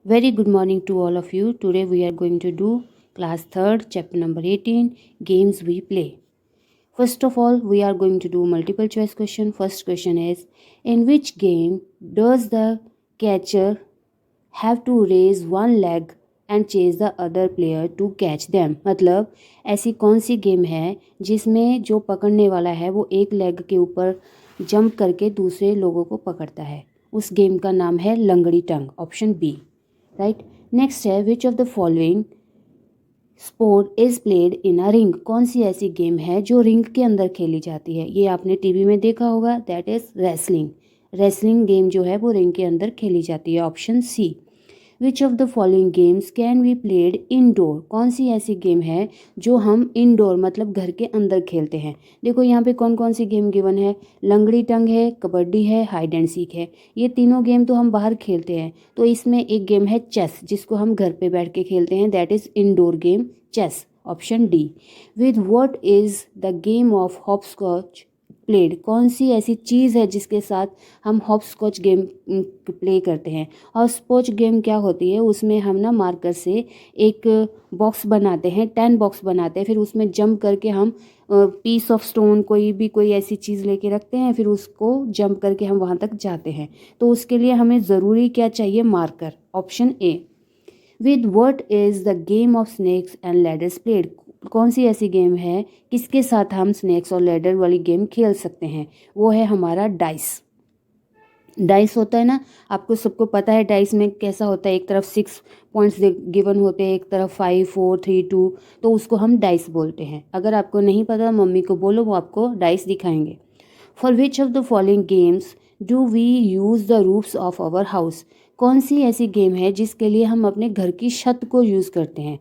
Very good morning to all of you. Today we are going to do class 3rd, chapter number 18, games we play. First of all, we are going to do multiple choice question. First question is, in which game does the catcher have to raise one leg and chase the other player to catch them? मतलब ऐसी कौन सी game है जिसमें जो पकड़ने वाला है वो एक लेग के ऊपर जंप करके दूसरे लोगों को पकड़ता है? उस गेम का नाम है लंगड़ी टंग, ऑप्शन बी. राइट. नेक्स्ट है, विच of the following sport is played in a ring? कौन सी ऐसी गेम है जो रिंग के अंदर खेली जाती है? ये आपने टीवी में देखा होगा, that is wrestling. Wrestling game जो है वो रिंग के अंदर खेली जाती है, option C. Which of the following games can be played indoor? कौन सी ऐसी गेम है जो हम इनडोर मतलब घर के अंदर खेलते हैं? देखो यहाँ पे कौन कौन सी गेम गिवन है. लंगड़ी टंग है, कबड्डी है, हाइड एंड सीक है. ये तीनों गेम तो हम बाहर खेलते हैं. तो इसमें एक गेम है चेस, जिसको हम घर पे बैठ के खेलते हैं, that is indoor game chess, option D. With what is the game of hopscotch played? कौन सी ऐसी चीज़ है जिसके साथ हम हॉपस्कॉच गेम प्ले करते हैं? हॉपस्कॉच गेम क्या होती है, उसमें हम ना मार्कर से एक बॉक्स बनाते हैं, 10 बॉक्स बनाते हैं, फिर उसमें जंप करके हम पीस ऑफ स्टोन कोई ऐसी चीज़ लेके रखते हैं, फिर उसको जंप करके हम वहाँ तक जाते हैं. तो उसके लिए हमें ज़रूरी क्या चाहिए? Marker, option A. With what is the game of snakes and ladders played? कौन सी ऐसी गेम है किसके साथ हम स्नेक्स और लैडर वाली गेम खेल सकते हैं? वो है हमारा डाइस. डाइस होता है ना, आपको सबको पता है डाइस में कैसा होता है. एक तरफ 6 पॉइंट्स गिवन होते हैं, एक तरफ 5 4 3 2, तो उसको हम डाइस बोलते हैं. अगर आपको नहीं पता मम्मी को बोलो, वो आपको डाइस दिखाएंगे. For which of the following games do we use the roofs of our house? कौन सी ऐसी गेम है जिसके लिए हम अपने घर की छत को यूज़ करते हैं?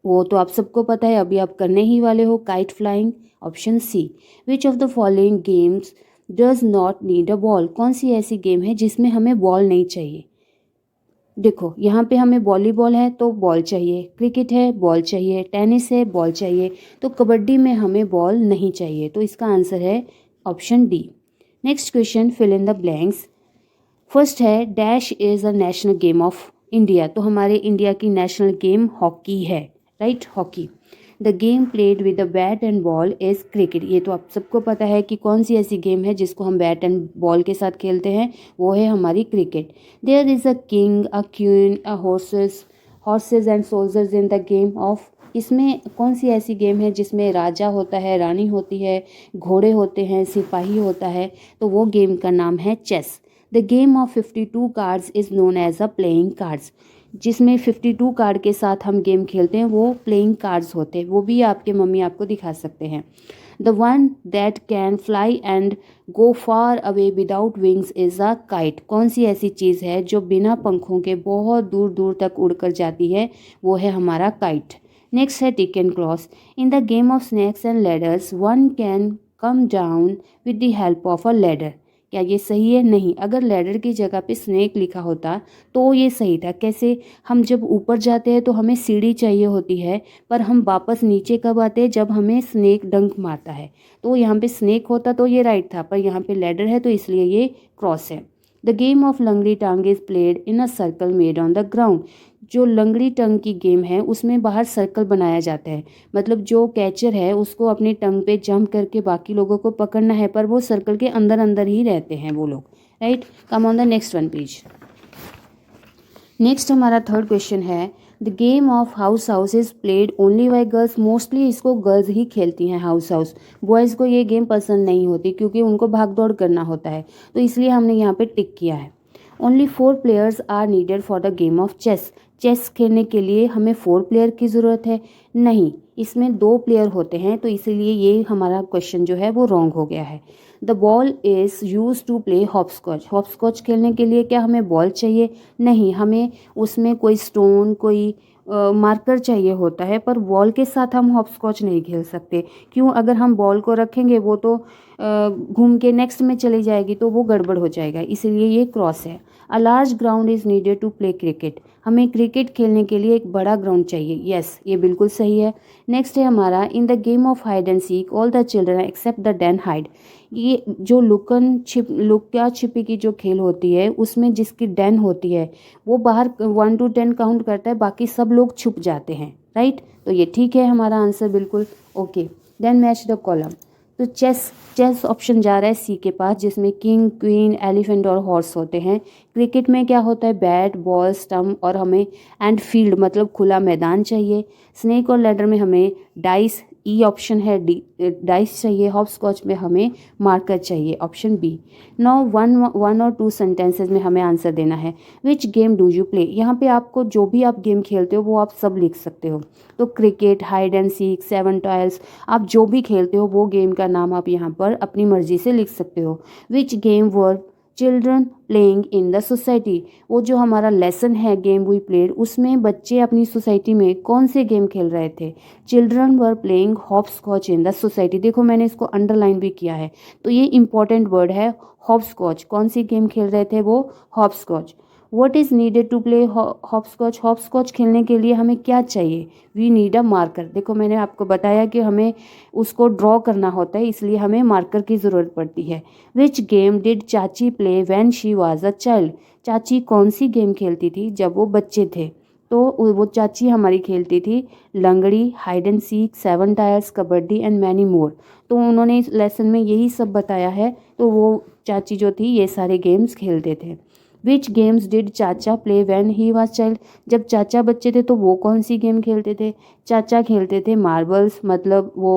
वो तो आप सबको पता है, अभी आप करने ही वाले हो, kite flying, option C. Which of the following games does not need a ball? कौन सी ऐसी गेम है जिसमें हमें बॉल नहीं चाहिए? देखो यहाँ पे हमें वॉलीबॉल है तो बॉल चाहिए, क्रिकेट है बॉल चाहिए, टेनिस है बॉल चाहिए, तो कबड्डी में हमें बॉल नहीं चाहिए. तो इसका आंसर है option D. Next question, fill in the blanks. First है, dash is a national game of India. तो हमारे इंडिया की नेशनल गेम हॉकी है, right, hockey. The game played with the bat and ball is cricket. ये तो आप सबको पता है कि कौन सी ऐसी गेम है जिसको हम बैट एंड बॉल के साथ खेलते हैं, वो है हमारी cricket. There is a king, a queen, a horses and soldiers in the game of. इसमें कौन सी ऐसी गेम है जिसमें राजा होता है, रानी होती है, घोड़े होते हैं, सिपाही होता है? तो वो गेम का नाम है chess. The game of 52 cards is known as a playing cards. जिसमें 52 कार्ड के साथ हम गेम खेलते हैं वो प्लेइंग कार्ड्स होते हैं, वो भी आपके मम्मी आपको दिखा सकते हैं. The one that can fly and go far away without wings is a kite. कौन सी ऐसी चीज़ है जो बिना पंखों के बहुत दूर दूर तक उड़कर जाती है? वो है हमारा काइट. नेक्स्ट है tick and cross. In the game of snakes and ladders one can come down with the help of a ladder. क्या ये सही है? नहीं. अगर लैडर की जगह पे स्नेक लिखा होता तो ये सही था. कैसे? हम जब ऊपर जाते हैं तो हमें सीढ़ी चाहिए होती है, पर हम वापस नीचे कब आते हैं? जब हमें स्नेक डंक मारता है. तो यहाँ पे स्नेक होता तो ये राइट था, पर यहाँ पे लैडर है तो इसलिए ये क्रॉस है. द गेम ऑफ लंगड़ी टांग is played in a circle made on the ground. जो लंगड़ी टंग की गेम है उसमें बाहर सर्कल बनाया जाता है, मतलब जो कैचर है उसको अपनी टंग पे जंप करके बाकी लोगों को पकड़ना है, पर वो सर्कल के अंदर अंदर ही रहते हैं वो लोग, right. Come on the next one please. Next हमारा थर्ड क्वेश्चन है, the game of house house is played only by girls. Mostly इसको गर्ल्स ही खेलती हैं, हाउस हाउस. बॉयज़ को ये गेम पसंद नहीं होती क्योंकि उनको भाग दौड़ करना होता है, तो इसलिए हमने यहाँ पे टिक किया है. Only 4 players are needed for the game of chess. Chess खेलने के लिए हमें 4 प्लेयर की ज़रूरत है? नहीं, इसमें 2 प्लेयर होते हैं, तो इसीलिए ये हमारा क्वेश्चन जो है वो रॉन्ग हो गया है. The ball is use to play hopscotch. Hopscotch खेलने के लिए क्या हमें बॉल चाहिए? नहीं, हमें उसमें कोई स्टोन, कोई मार्कर चाहिए होता है, पर बॉल के साथ हम हॉपस्कॉच नहीं खेल सकते. क्यों? अगर हम बॉल को रखेंगे वो तो घूम के नेक्स्ट में चली जाएगी तो वो गड़बड़ हो जाएगा, इसलिए ये क्रॉस है। A large ground is needed to play cricket, हमें क्रिकेट खेलने के लिए एक बड़ा ग्राउंड चाहिए। यस, ये बिल्कुल सही है। नेक्स्ट है हमारा, in the game of hide and seek all the children except the den hide. ये जो लुका छिपी की जो खेल होती है उसमें जिसकी डेन होती है वो बाहर 1 to 10 काउंट करता है, बाकी सब लोग छुप जाते हैं, राइट। तो ये ठीक है हमारा आंसर बिल्कुल। Okay, then match the column. तो चेस ऑप्शन जा रहा है सी के पास, जिसमें किंग, क्वीन, एलिफेंट और हॉर्स होते हैं। क्रिकेट में क्या होता है, बैट, बॉल, स्टम्प और हमें एंड फील्ड मतलब खुला मैदान चाहिए। स्नेक और लैडर में हमें डाइस, ई ऑप्शन है, डाइस चाहिए। हॉप स्कॉच में हमें मार्कर चाहिए, ऑप्शन बी। नाउ वन और टू सेंटेंसेज में हमें आंसर देना है। Which game do you play, यहाँ पे आपको जो भी आप गेम खेलते हो वो आप सब लिख सकते हो। तो cricket, hide and seek, 7 tiles, आप जो भी खेलते हो वो गेम का नाम आप यहाँ पर अपनी मर्जी से लिख सकते हो। विच game were children playing in the society, वो जो हमारा लेसन है गेम वी प्लेड, उसमें बच्चे अपनी सोसाइटी में कौन से गेम खेल रहे थे। Children were playing hopscotch in the society, देखो मैंने इसको अंडरलाइन भी किया है, तो ये इंपॉर्टेंट वर्ड है हॉप स्कॉच। कौन सी गेम खेल रहे थे वो, hopscotch. What is needed to play hopscotch, hopscotch खेलने के लिए हमें क्या चाहिए, वी नीड अ मार्कर। देखो मैंने आपको बताया कि हमें उसको ड्रॉ करना होता है, इसलिए हमें मार्कर की ज़रूरत पड़ती है। विच गेम डिड चाची play when she was a child, चाची कौन सी गेम खेलती थी जब वो बच्चे थे। तो वो चाची हमारी खेलती थी लंगड़ी, hide and seek, 7 tyres, kabaddi and many more. तो उन्होंने इस लेसन में यही सब बताया है, तो वो चाची जो थी ये सारे गेम्स खेलते थे। विच गेम्स डिड चाचा play when he was child, जब चाचा बच्चे थे तो वो कौन सी गेम खेलते थे। चाचा खेलते थे मार्बल्स मतलब वो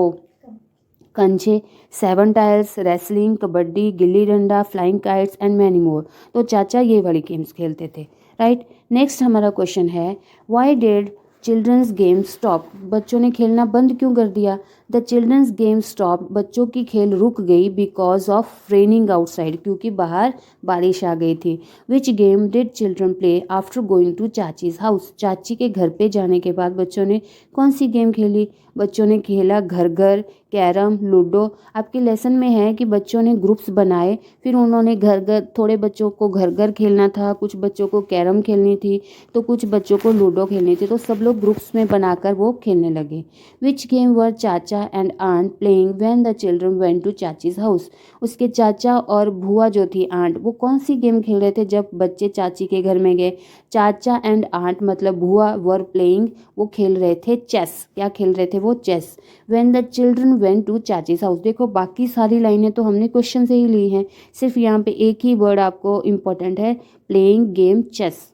कंचे, 7 tyres, wrestling, kabaddi, gilli danda, flying kites and many more. तो चाचा ये वाली गेम्स खेलते थे, राइट। नेक्स्ट हमारा क्वेश्चन है, why did childrens game stop, बच्चों ने खेलना बंद क्यों कर दिया। द चिल्ड्रंस गेम स्टॉप, बच्चों की खेल रुक गई बिकॉज ऑफ रेनिंग आउटसाइड, क्योंकि बाहर बारिश आ गई थी। Which game did children play after going to chachi's house, चाची के घर पे जाने के बाद बच्चों ने कौन सी गेम खेली। बच्चों ने खेला घर घर, कैरम, लूडो। आपके लेसन में है कि बच्चों ने ग्रुप्स बनाए, फिर उन्होंने घर घर, थोड़े बच्चों को घर घर खेलना था, कुछ बच्चों को कैरम खेलनी थी, तो कुछ बच्चों को लूडो खेलनी थी, तो सब लोग ग्रुप्स में बनाकर वो खेलने लगे। विच game were chacha and aunt playing when the children went to chachi's house, उसके चाचा और बुआ जो थी आंट, वो कौन सी गेम खेल रहे थे जब बच्चे चाची के घर में गए। चाचा एंड आंट मतलब बुआ वर प्लेइंग, वो खेल रहे थे चेस। क्या खेल रहे थे वो, chess. When the children went to chachi's house, देखो बाकी सारी लाइनें तो हमने क्वेश्चन से ही ली हैं, सिर्फ यहाँ पे एक ही वर्ड आपको इम्पोर्टेंट है, playing game chess.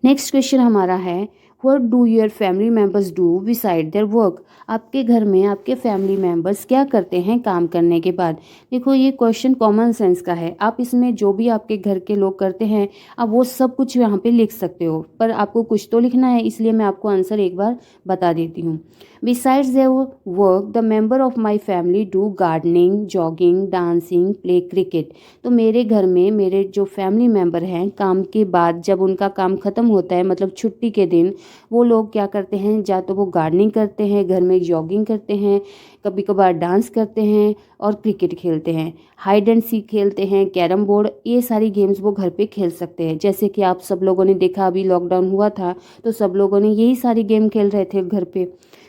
Next question हमारा है, what do your family members do beside their work, आपके घर में आपके फैमिली मेम्बर्स क्या करते हैं काम करने के बाद। देखो ये क्वेश्चन कॉमन सेंस का है, आप इसमें जो भी आपके घर के लोग करते हैं आप वो सब कुछ यहाँ पे लिख सकते हो, पर आपको कुछ तो लिखना है, इसलिए मैं आपको आंसर एक बार बता देती हूँ। Besides their work the member of my family do gardening, jogging, dancing, play cricket. तो मेरे घर में मेरे जो फैमिली मेम्बर हैं काम के बाद जब उनका काम ख़त्म होता है मतलब छुट्टी के दिन, वो लोग क्या करते हैं, या तो वो गार्डनिंग करते हैं, घर में जॉगिंग करते हैं, कभी कभार डांस करते हैं और क्रिकेट खेलते हैं, हाइड एंड सीक खेलते हैं, कैरम बोर्ड, ये सारी गेम्स वो घर पे खेल सकते हैं। जैसे कि आप सब लोगों ने देखा अभी लॉकडाउन हुआ था तो सब लोगों ने यही सारी गेम खेल रहे थे घर पे।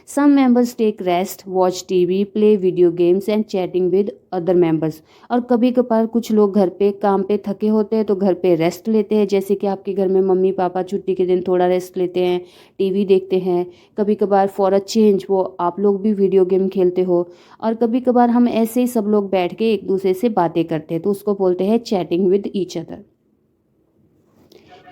Some members take rest, watch TV, play video games and chatting with other members. और कभी कभार कुछ लोग घर पे काम पे थके होते हैं तो घर पे रेस्ट लेते हैं, जैसे कि आपके घर में मम्मी पापा छुट्टी के दिन थोड़ा रेस्ट लेते हैं, टीवी देखते हैं। कभी कभार फॉर अ चेंज वो आप लोग भी वीडियो गेम खेलते हो, और कभी कभार हम ऐसे ही सब लोग बैठ के एक दूसरे से बातें करते हैं, तो उसको बोलते हैं chatting with each other.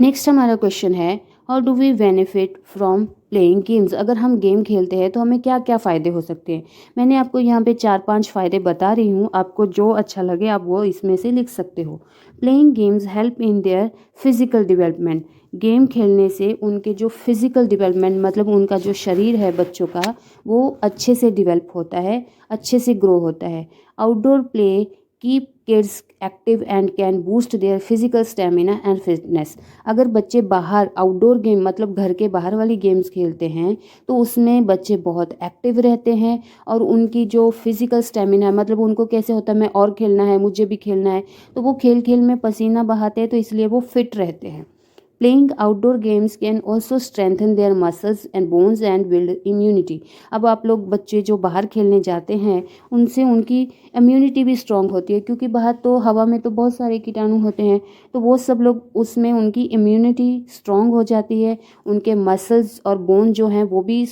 Next हमारा क्वेश्चन है, how do we benefit from playing games, अगर हम गेम खेलते हैं तो हमें क्या क्या फ़ायदे हो सकते हैं। मैंने आपको यहाँ पे 4-5 फ़ायदे बता रही हूँ, आपको जो अच्छा लगे आप वो इसमें से लिख सकते हो। Playing games help in their physical development, game खेलने से उनके जो फिजिकल डेवलपमेंट मतलब उनका जो शरीर है बच्चों का वो अच्छे से डेवलप होता है, अच्छे से ग्रो होता है। Outdoor play keep kids active and can boost their physical stamina and fitness. अगर बच्चे बाहर आउटडोर गेम मतलब घर के बाहर वाली गेम्स खेलते हैं तो उसमें बच्चे बहुत एक्टिव रहते हैं और उनकी जो फिजिकल स्टेमिना है मतलब उनको कैसे होता है मैं और खेलना है, मुझे भी खेलना है, तो वो खेल खेल में पसीना बहाते हैं, तो इसलिए वो फिट रहते हैं। Playing outdoor games can also strengthen their muscles and bones and build immunity. अब आप लोग बच्चे जो बाहर खेलने जाते हैं उनसे उनकी इम्यूनिटी भी स्ट्रांग होती है, क्योंकि बाहर तो हवा में तो बहुत सारे कीटाणु होते हैं, तो वो सब लोग उसमें उनकी इम्यूनिटी स्ट्रांग हो जाती है, उनके मसल्स और बोन जो हैं वो भी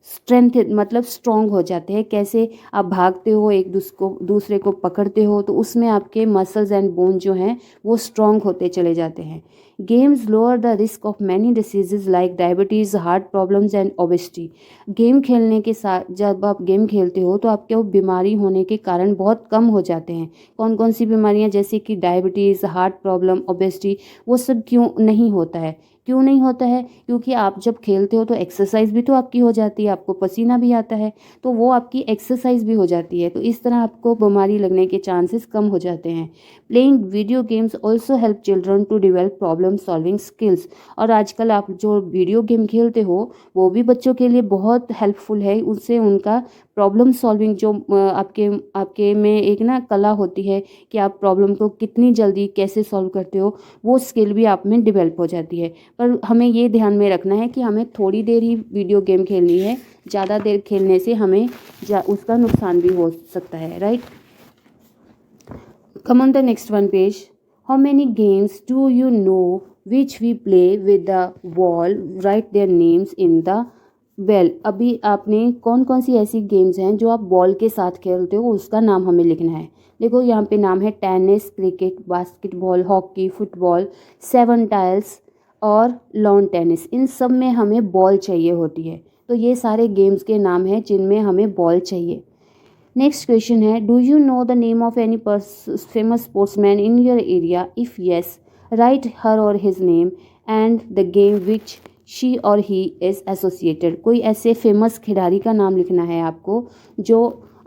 स्ट्रेंथ मतलब स्ट्रांग हो जाते हैं। कैसे आप भागते हो एक दूसरे को पकड़ते हो, तो उसमें आपके मसल्स एंड बोन जो हैं वो स्ट्रांग होते चले जाते हैं। Games lower the risk of many diseases like diabetes, heart problems and obesity. Game खेलने के साथ जब आप गेम खेलते हो तो आपके वो बीमारी होने के कारण बहुत कम हो जाते हैं। कौन कौन सी बीमारियां, जैसे कि डायबिटीज़, हार्ट प्रॉब्लम, ओबेसिटी, वो सब क्यों नहीं होता है? क्यों नहीं होता है? क्योंकि आप जब खेलते हो तो एक्सरसाइज भी तो आपकी हो जाती है, आपको पसीना भी आता है, तो वो आपकी एक्सरसाइज भी हो जाती है, तो इस तरह आपको बीमारी लगने के चांसेस कम हो जाते हैं। Playing video games also help children to develop problem solving skills. और आजकल आप जो वीडियो गेम खेलते हो वो भी बच्चों के लिए बहुत हेल्पफुल है, उससे उनका प्रॉब्लम सॉल्विंग जो आपके आपके में एक ना कला होती है कि आप प्रॉब्लम को कितनी जल्दी कैसे सॉल्व करते हो, वो स्किल भी आप में डेवलप हो जाती है। पर हमें ये ध्यान में रखना है कि हमें थोड़ी देर ही वीडियो गेम खेलनी है, ज़्यादा देर खेलने से हमें उसका नुकसान भी हो सकता है, right. Come on the next one page. How many games do you know which we play with the ball? Write their names in the bell. अभी आपने कौन कौन सी ऐसी गेम्स हैं जो आप बॉल के साथ खेलते हो उसका नाम हमें लिखना है। देखो यहाँ पे नाम है tennis, cricket, basketball, hockey, football, seven tiles और लॉन टेनिस। इन सब में हमें बॉल चाहिए होती है, तो ये सारे गेम्स के नाम हैं जिनमें हमें बॉल चाहिए। नेक्स्ट क्वेश्चन है, do you know the name of any famous sportsman in your area? If yes, write her or his name and the game which she or he is associated. कोई ऐसे famous खिलाड़ी का नाम लिखना है आपको जो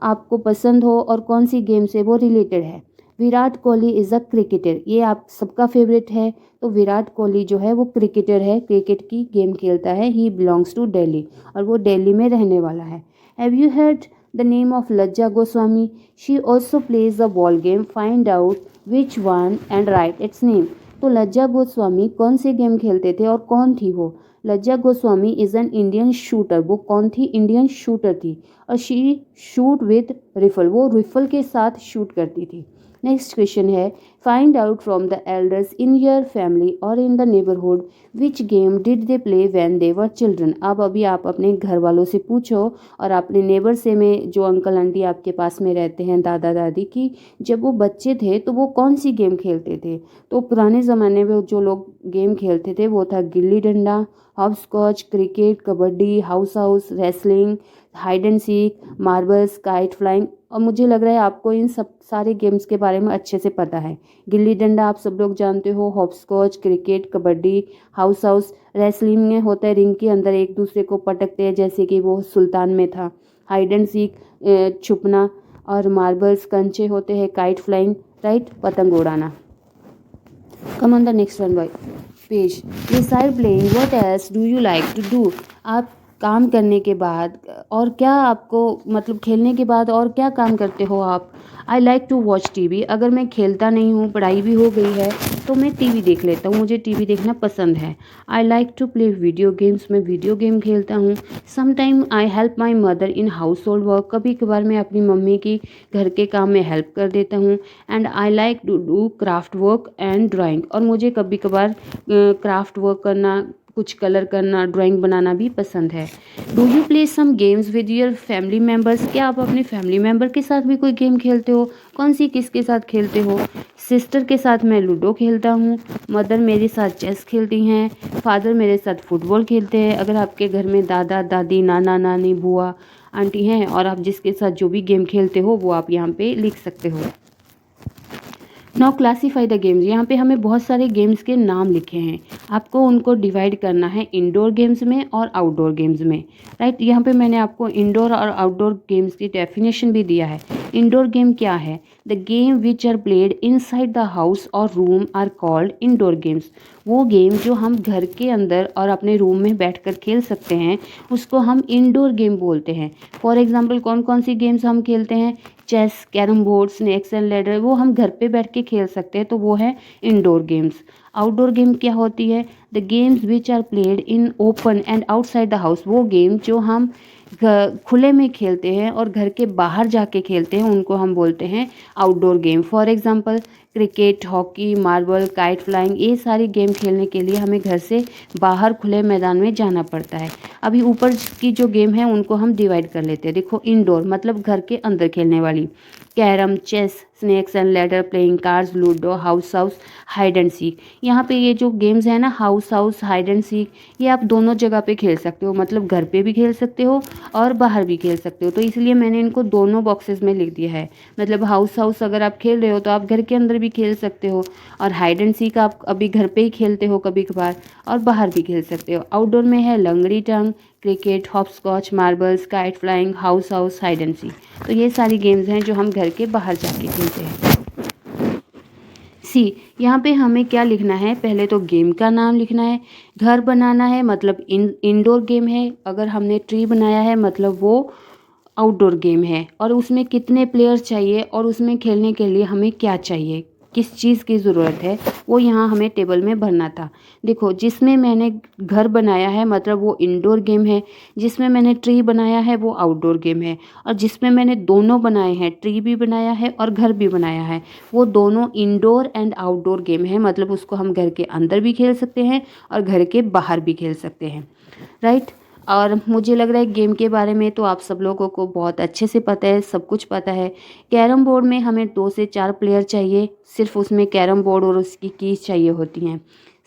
आपको पसंद हो और कौन सी गेम से वो रिलेटेड है। Virat Kohli is a cricketer, ये आप सबका फेवरेट है, तो विराट कोहली जो है वो क्रिकेटर है, क्रिकेट की गेम खेलता है। ही बिलोंग्स टू दिल्ली और वो दिल्ली में रहने वाला है। Have you heard the name of Lajja Goswami? She also plays the ball game. Find out which one and write its name. तो लज्जा गोस्वामी कौन से गेम खेलते थे और कौन थी वो? लज्जा Goswami is an Indian shooter. वो कौन थी? इंडियन शूटर थी। और शी शूट विद रिफल, वो रिफल के साथ शूट करती थी। नेक्स्ट क्वेश्चन है, find out from the elders in your family or in the neighbourhood which game did they play when they were children. अब अभी आप अपने घर वालों से पूछो और अपने नेबर से में जो अंकल आंटी आपके पास में रहते हैं, दादा दादी की, जब वो बच्चे थे तो वो कौन सी गेम खेलते थे। तो पुराने ज़माने में जो लोग गेम खेलते थे वो था gilli danda, hopscotch, cricket, kabaddi, house house, wrestling, hide and seek, marbles, kite flying. और मुझे लग रहा है आपको इन सब सारे गेम्स के बारे में अच्छे से पता है। गिल्ली डंडा आप सब लोग जानते हो, hopscotch, cricket, kabaddi, house house, wrestling में होता है रिंग के अंदर एक दूसरे को पटकते हैं जैसे कि वो सुल्तान में था, हाइड एंड सीक छुपना, और मार्बल्स कंचे होते हैं, काइट फ्लाइंग, राइट, पतंग उड़ाना। Come on the next one page. Beside playing what else do you like to do. आप काम करने के बाद और क्या आपको मतलब खेलने के बाद और क्या काम करते हो आप? I like to watch TV. अगर मैं खेलता नहीं हूँ, पढ़ाई भी हो गई है, तो मैं टीवी देख लेता हूँ, मुझे टीवी देखना पसंद है। I like to play video games, मैं वीडियो गेम खेलता हूँ। Sometime I help my mother in household work, कभी कभार मैं अपनी मम्मी की घर के काम में हेल्प कर देता हूँ। And I like to do craft work and drawing, और मुझे कभी कभार क्राफ्ट वर्क करना, कुछ कलर करना, ड्राइंग बनाना भी पसंद है। Do you play some games with your family members. क्या आप अपने फैमिली मेम्बर के साथ भी कोई गेम खेलते हो? कौन सी, किसके साथ खेलते हो? सिस्टर के साथ मैं लूडो खेलता हूँ, मदर मेरे साथ चेस खेलती हैं, फादर मेरे साथ फुटबॉल खेलते हैं। अगर आपके घर में दादा दादी, नाना नानी, बुआ आंटी हैं और आप जिसके साथ जो भी गेम खेलते हो वो आप यहाँ पे लिख सकते हो। Now classify the games. यहाँ पे हमें बहुत सारे गेम्स के नाम लिखे हैं, आपको उनको डिवाइड करना है इंडोर गेम्स में और आउटडोर गेम्स में, राइट। यहाँ पे मैंने आपको इंडोर और आउटडोर गेम्स की डेफिनेशन भी दिया है। इंडोर गेम क्या है? The game which are played inside the house or room are called indoor games. वो गेम जो हम घर के अंदर और अपने रूम में बैठकर खेल सकते हैं उसको हम इंडोर गेम बोलते हैं। फॉर एग्जांपल कौन कौन सी गेम्स हम खेलते हैं? Chess, carrom board, snakes and ladder, वो हम घर पे बैठ के खेल सकते हैं, तो वो है इंडोर गेम्स। आउटडोर गेम क्या होती है? The games which are played in open and outside the house. वो गेम जो हम खुले में खेलते हैं और घर के बाहर जाके खेलते हैं उनको हम बोलते हैं outdoor game. For example cricket, hockey, marble, kite flying, ये सारी गेम खेलने के लिए हमें घर से बाहर खुले मैदान में जाना पड़ता है। अभी ऊपर की जो गेम है उनको हम डिवाइड कर लेते हैं। देखो, इंडोर मतलब घर के अंदर खेलने वाली, carrom, chess, snakes and ladder, playing cards, ludo, house house, hide and seek. यहाँ पे ये जो गेम्स है ना, house house, hide and seek, ये आप दोनों जगह पे खेल सकते हो, मतलब घर पे भी खेल सकते हो और बाहर भी खेल सकते हो। तो इसलिए मैंने इनको दोनों बॉक्सेस में लिख दिया है। मतलब हाउस हाउस अगर आप खेल रहे हो तो आप घर के अंदर भी खेल सकते हो, और हाइड एंड सीक आप अभी घर पे ही खेलते हो कभी कभार, और बाहर भी खेल सकते हो। आउटडोर में है langdi tang, cricket, hopscotch, marbles, kite flying, house house, hide and seek. तो ये सारी गेम्स हैं जो हम घर के बाहर जाके खेलते हैं। सी, यहाँ पे हमें क्या लिखना है? पहले तो गेम का नाम लिखना है। घर बनाना है मतलब इंडोर गेम है। अगर हमने ट्री बनाया है मतलब वो आउटडोर गेम है। और उसमें कितने प्लेयर्स चाहिए और उसमें खेलने के लिए हमें क्या चाहिए, किस चीज़ की ज़रूरत है, वो यहाँ हमें टेबल में भरना था। देखो, जिसमें मैंने घर बनाया है मतलब वो इंडोर गेम है, जिसमें मैंने ट्री बनाया है वो आउटडोर गेम है, और जिसमें मैंने दोनों बनाए हैं, ट्री भी बनाया है और घर भी बनाया है, वो दोनों इंडोर एंड आउटडोर गेम है। मतलब उसको हम घर के अंदर भी खेल सकते हैं और घर के बाहर भी खेल सकते हैं, राइट। और मुझे लग रहा है गेम के बारे में तो आप सब लोगों को बहुत अच्छे से पता है, सब कुछ पता है। कैरम बोर्ड में हमें 2 से 4 प्लेयर चाहिए, सिर्फ उसमें कैरम बोर्ड और उसकी कीज चाहिए होती हैं।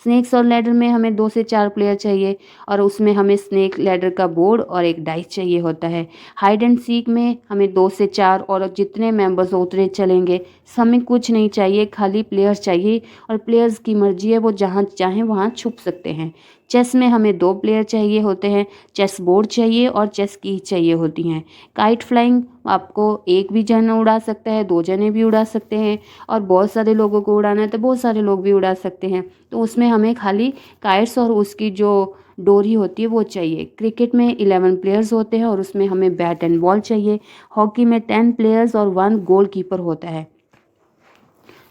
स्नेक्स और लैडर में हमें 2 से 4 प्लेयर चाहिए और उसमें हमें स्नेक लैडर का बोर्ड और एक डाइस चाहिए होता है। हाइड एंड सीक में हमें 2 से 4 और जितने मेंबर्स हो उतने चलेंगे। हमें कुछ नहीं चाहिए, खाली प्लेयर्स चाहिए, और प्लेयर्स की मर्जी है, वो जहाँ चाहें वहाँ छुप सकते हैं। चेस में हमें 2 प्लेयर चाहिए होते हैं, चेस बोर्ड चाहिए और चेस की चाहिए होती हैं। काइट फ्लाइंग आपको एक भी जना उड़ा सकता है, 2 जने भी उड़ा सकते हैं, और बहुत सारे लोगों को उड़ाना है तो बहुत सारे लोग भी उड़ा सकते हैं। तो उसमें हमें खाली काइट्स और उसकी जो डोरी होती है वो चाहिए। क्रिकेट में 11 प्लेयर्स होते हैं और उसमें हमें बैट एंड बॉल चाहिए। हॉकी में 10 प्लेयर्स और 1 गोलकीपर होता है,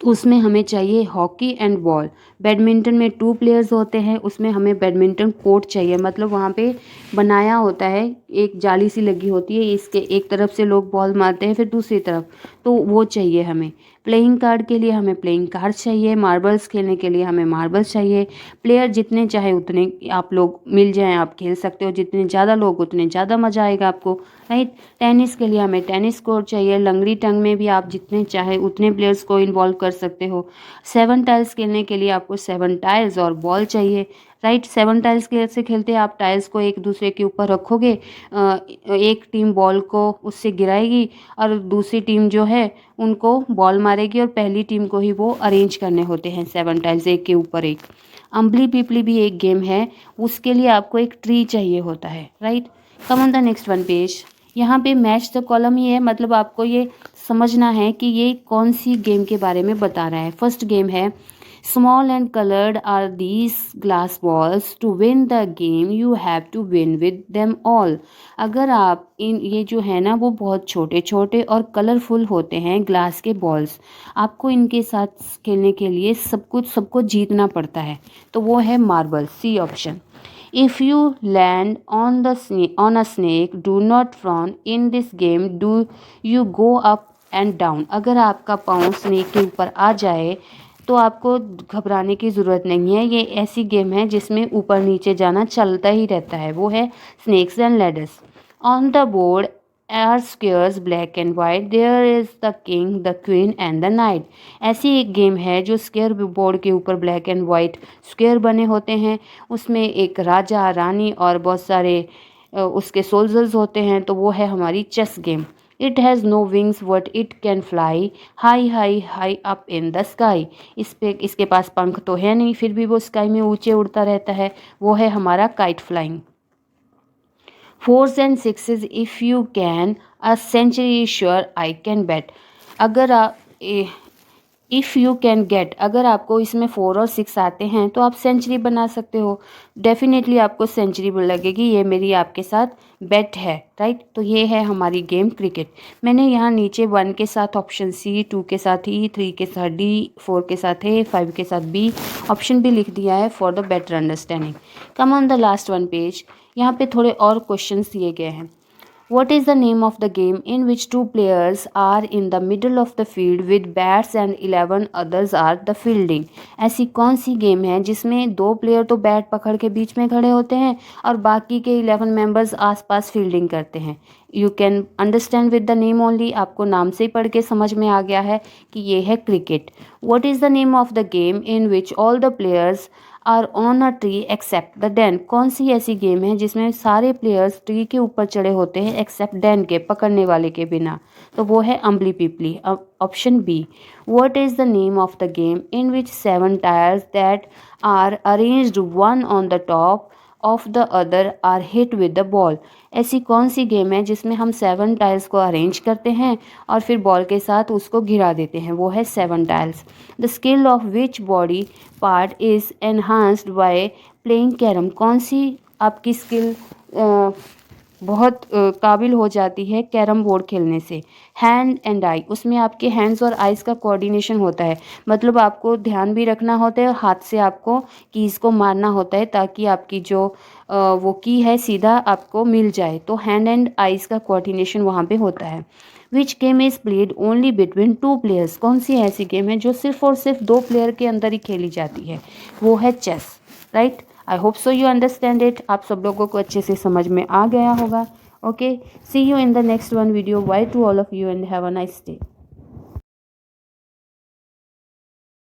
तो उसमें हमें चाहिए हॉकी एंड बॉल। बैडमिंटन में 2 प्लेयर्स होते हैं, उसमें हमें बैडमिंटन कोर्ट चाहिए, मतलब वहाँ पे बनाया होता है, एक जाली सी लगी होती है, इसके एक तरफ से लोग बॉल मारते हैं फिर दूसरी तरफ, तो वो चाहिए हमें। प्लेइंग कार्ड के लिए हमें प्लेइंग कार्ड चाहिए। मार्बल्स खेलने के लिए हमें मार्बल्स चाहिए। प्लेयर जितने चाहे उतने आप लोग मिल जाएं, आप खेल सकते हो, जितने ज़्यादा लोग उतने ज़्यादा मज़ा आएगा आपको, राइट। टेनिस के लिए हमें टेनिस कोर्ट चाहिए। लंगड़ी टंग में भी आप जितने चाहे उतने प्लेयर्स को इन्वॉल्व कर सकते हो। 7 टाइल्स खेलने के लिए आपको 7 टाइल्स और बॉल चाहिए, राइट। 7 टाइल्स कैसे खेलते हैं? आप टाइल्स को एक दूसरे के ऊपर रखोगे, एक टीम बॉल को उससे गिराएगी और दूसरी टीम जो है उनको बॉल मारेगी, और पहली टीम को ही वो अरेंज करने होते हैं 7 टाइल्स एक के ऊपर एक। अम्बली पिपली भी एक गेम है, उसके लिए आपको एक ट्री चाहिए होता है, right. Come on the next one page. यहाँ पे मैच द कॉलम ही है, मतलब आपको ये समझना है कि ये कौन सी गेम के बारे में बता रहा है। फर्स्ट गेम है small and coloured are these glass balls, to win the game you have to win with them all. अगर आप ये जो है ना वो बहुत छोटे छोटे और कलरफुल होते हैं ग्लास के बॉल्स, आपको इनके साथ खेलने के लिए सबको जीतना पड़ता है, तो वो है marble, C option. If you land on a snake, do not frown. In this game, do you go up and down? अगर आपका पाँव स्नेक के ऊपर आ जाए तो आपको घबराने की ज़रूरत नहीं है। ये ऐसी गेम है जिसमें ऊपर नीचे जाना चलता ही रहता है, वो है snakes and ladders. On the board are squares black and white, there is the king, the queen and the knight. ऐसी एक गेम है जो स्क्वेयर बोर्ड के ऊपर ब्लैक एंड वाइट स्क्वेयर बने होते हैं, उसमें एक राजा, रानी और बहुत सारे उसके सोल्जर्स होते हैं, तो वो है हमारी chess game. It has no wings but it can fly high high high up in the sky. इसके पास पंख तो है नहीं, फिर भी वो स्काई में ऊंचे उड़ता रहता है, वो है हमारा kite flying. 4s and 6s, if you can, a century is sure I can bet। अगर इफ़ यू कैन गेट, अगर आपको इसमें 4 और 6 आते हैं तो आप सेंचुरी बना सकते हो। डेफिनेटली आपको सेंचुरी लगेगी, ये मेरी आपके साथ बेट है, राइट। तो ये है हमारी गेम क्रिकेट। मैंने यहाँ नीचे 1 के साथ ऑप्शन सी, 2 के साथ ई, 3 के साथ डी, 4 के साथ ए, 5 के साथ बी ऑप्शन भी लिख दिया है for the better understanding. Come on the last 1 page. यहाँ पे थोड़े और क्वेश्चंस दिए गए हैं। What is the name of the game in which 2 players are in the middle of the field with bats and 11 others are the fielding? ऐसी कौन सी गेम है जिसमें 2 प्लेयर तो बैट पकड़ के बीच में खड़े होते हैं और बाकी के 11 मेंबर्स आसपास फील्डिंग करते हैं? You can understand with the name only, आपको नाम से ही पढ़ के समझ में आ गया है कि ये है cricket. What is the name of the game in which all the players are on a tree except the den? कौन सी ऐसी गेम है जिसमें सारे प्लेयर्स ट्री के ऊपर चढ़े होते हैं एक्सेप्ट डैन के, पकड़ने वाले के बिना? तो वो है ambli pipli, option B. What is the name of the game in which 7 tyres that are arranged 1 on the top of the other are hit with the ball? ऐसी कौन सी गेम है जिसमें हम 7 टाइल्स को अरेंज करते हैं और फिर बॉल के साथ उसको घिरा देते हैं? वो है 7 tiles. The skill of which body part is enhanced by playing carrom? कौन सी आपकी स्किल बहुत काबिल हो जाती है कैरम बोर्ड खेलने से? हैंड एंड आई, उसमें आपके हैंड्स और आइज़ का कोऑर्डिनेशन होता है, मतलब आपको ध्यान भी रखना होता है, हाथ से आपको कीज़ को मारना होता है ताकि आपकी जो वो की है सीधा आपको मिल जाए। तो हैंड एंड आइज़ का कोऑर्डिनेशन वहाँ पे होता है। Which game is played only between 2 players? कौन सी ऐसी गेम है जो सिर्फ और सिर्फ 2 प्लेयर के अंदर ही खेली जाती है? वो है chess, right. I hope so you understand it. आप सब लोगों को अच्छे से समझ में आ गया होगा। Okay, see you in the next one video. Bye to all of you and have a nice day.